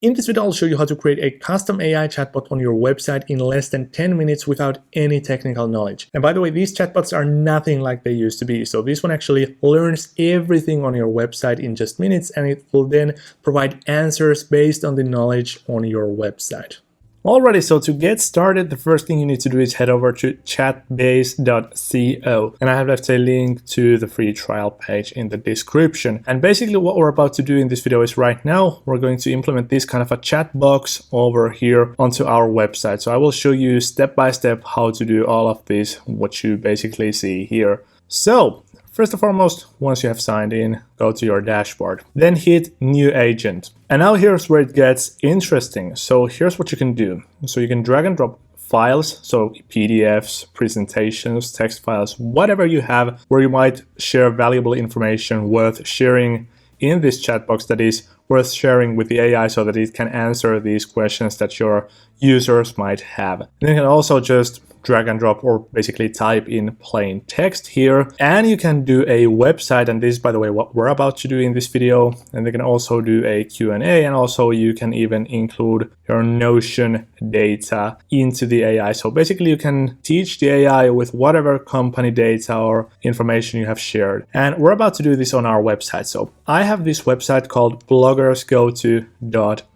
In this video, I'll show you how to create a custom AI chatbot on your website in less than 10 minutes without any technical knowledge. And by the way, these chatbots are nothing like they used to be. So this one actually learns everything on your website in just minutes, and it will then provide answers based on the knowledge on your website. Alrighty, so to get started, the first thing you need to do is head over to chatbase.co, and I have left a link to the free trial page in the description. And basically what we're about to do in this video is right now, we're going to implement this kind of a chat box over here onto our website. So I will show you step by step how to do all of this, what you basically see here. So first and foremost, once you have signed in, go to your dashboard, then hit New Agent. And now here's where it gets interesting. So here's what you can do. So you can drag and drop files, so PDFs, presentations, text files, whatever you have where you might share valuable information worth sharing in this chat box that is worth sharing with the AI so that it can answer these questions that your users might have. And you can also just drag and drop or basically type in plain text here, and you can do a website, and this is by the way what we're about to do in this video. And they can also do a Q&A, and also you can even include your Notion data into the AI. So basically you can teach the AI with whatever company data or information you have shared, and we're about to do this on our website. So I have this website called bloggersgoto.com.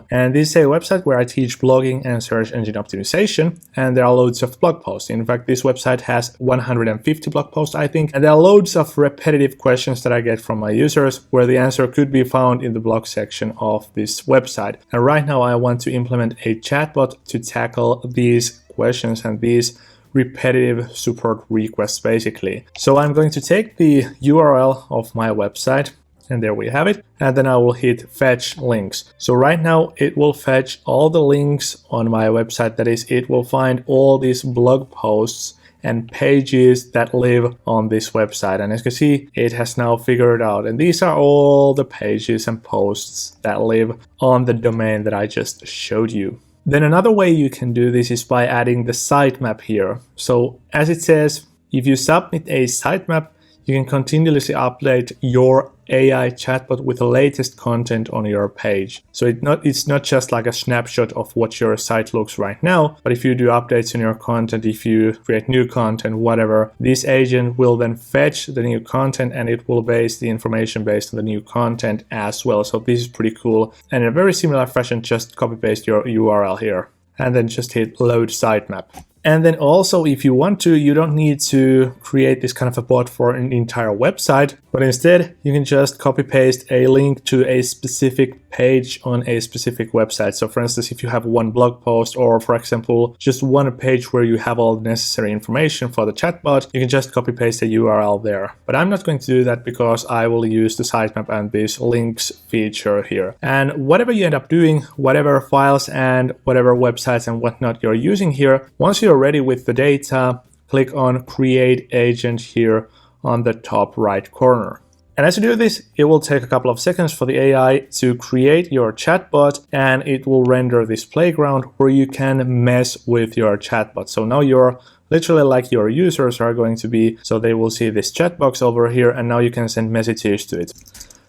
And this is a website where I teach blogging and search engine optimization, and there are loads of blog posts. In fact, this website has 150 blog posts, I think, and there are loads of repetitive questions that I get from my users where the answer could be found in the blog section of this website. And right now I want to implement a chatbot to tackle these questions and these repetitive support requests basically. So I'm going to take the URL of my website, and there we have it. And then I will hit fetch links. So right now it will fetch all the links on my website. That is, it will find all these blog posts and pages that live on this website. And as you can see, it has now figured out. And these are all the pages and posts that live on the domain that I just showed you. Then another way you can do this is by adding the sitemap here. So as it says, if you submit a sitemap, you can continuously update your AI chatbot with the latest content on your page. So it's not just like a snapshot of what your site looks right now, but if you do updates on your content, if you create new content, whatever, this agent will then fetch the new content, and it will base the information based on the new content as well. So this is pretty cool. And in a very similar fashion, just copy paste your URL here and then just hit load sitemap. And then also, if you want to, you don't need to create this kind of a bot for an entire website, but instead you can just copy paste a link to a specific page on a specific website. So for instance, if you have one blog post, or for example, just one page where you have all the necessary information for the chatbot, you can just copy paste the URL there. But I'm not going to do that because I will use the sitemap and this links feature here. And whatever you end up doing, whatever files and whatever websites and whatnot you're using here, once you're ready with the data, click on Create Agent here on the top right corner. And as you do this, it will take a couple of seconds for the AI to create your chatbot, and it will render this playground where you can mess with your chatbot. So now you're literally like your users are going to be, so they will see this chat box over here, and now you can send messages to it.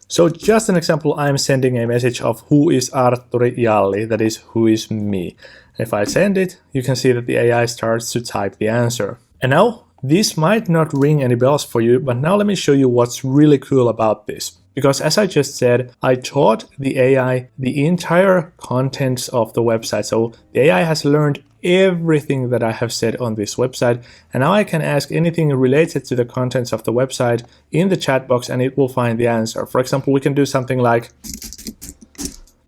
So just an example, I'm sending a message of who is Artturi Jalli, that is who is me. If I send it, you can see that the AI starts to type the answer. And now, this might not ring any bells for you, but now let me show you what's really cool about this. Because as I just said, I taught the AI the entire contents of the website. So the AI has learned everything that I have said on this website, and now I can ask anything related to the contents of the website in the chat box, and it will find the answer. For example, we can do something like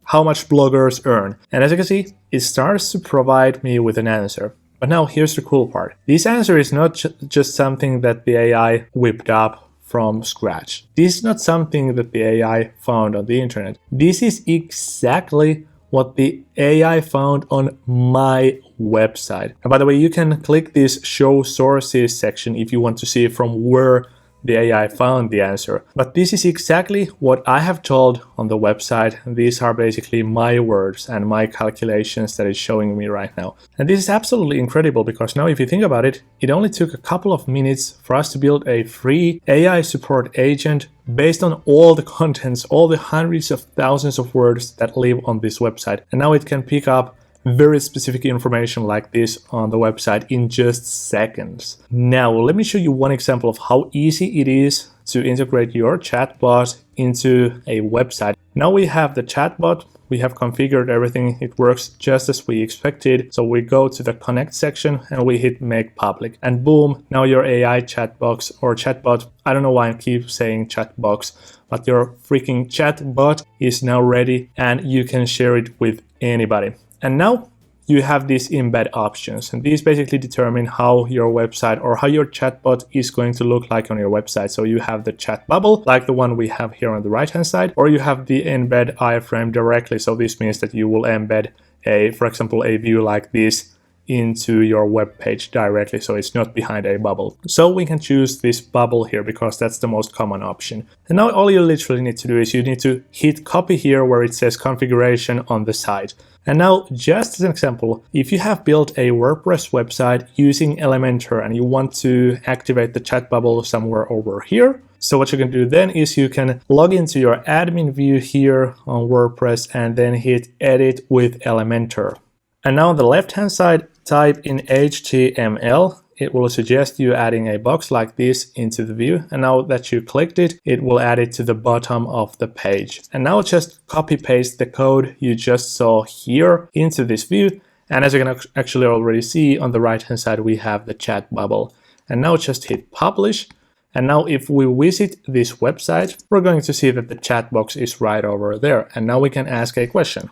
how much bloggers earn, and as you can see, it starts to provide me with an answer. But now here's the cool part. This answer is not just something that the AI whipped up from scratch. This is not something that the AI found on the internet. This is exactly what the AI found on my website. And by the way, you can click this Show Sources section if you want to see from where the AI found the answer. But this is exactly what I have told on the website. These are basically my words and my calculations that it's showing me right now. And this is absolutely incredible because now if you think about it, it only took a couple of minutes for us to build a free AI support agent based on all the contents, all the hundreds of thousands of words that live on this website. And now it can pick up very specific information like this on the website in just seconds. Now, let me show you one example of how easy it is to integrate your chatbot into a website. Now we have the chatbot. We have configured everything. It works just as we expected. So we go to the connect section and we hit make public, and boom, now your AI chatbox or chatbot, I don't know why I keep saying chatbox, but your freaking chatbot is now ready and you can share it with anybody. And now you have these embed options, and these basically determine how your website or how your chatbot is going to look like on your website. So you have the chat bubble, like the one we have here on the right hand side, or you have the embed iframe directly. So this means that you will embed for example, a view like this into your web page directly, so it's not behind a bubble. So we can choose this bubble here because that's the most common option. And now all you literally need to do is you need to hit copy here where it says configuration on the side. And now, just as an example, if you have built a WordPress website using Elementor and you want to activate the chat bubble somewhere over here, so what you can do then is you can log into your admin view here on WordPress and then hit edit with Elementor. And now on the left hand side, type in HTML. It will suggest you adding a box like this into the view. And now that you clicked it, it will add it to the bottom of the page. And now just copy paste the code you just saw here into this view. And as you can actually already see on the right hand side, we have the chat bubble. And now just hit publish. And now if we visit this website, we're going to see that the chat box is right over there. And now we can ask a question.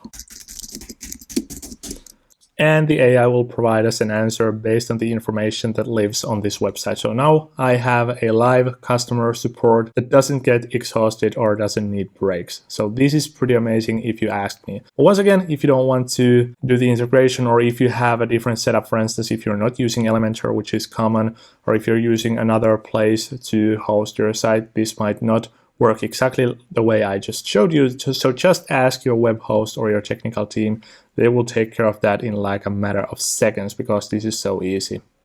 And the AI will provide us an answer based on the information that lives on this website. So now I have a live customer support that doesn't get exhausted or doesn't need breaks. So this is pretty amazing if you ask me. But once again, if you don't want to do the integration, or if you have a different setup, for instance, if you're not using Elementor, which is common, or if you're using another place to host your site, this might not work exactly the way I just showed you. So just ask your web host or your technical team. They will take care of that in like a matter of seconds because this is so easy.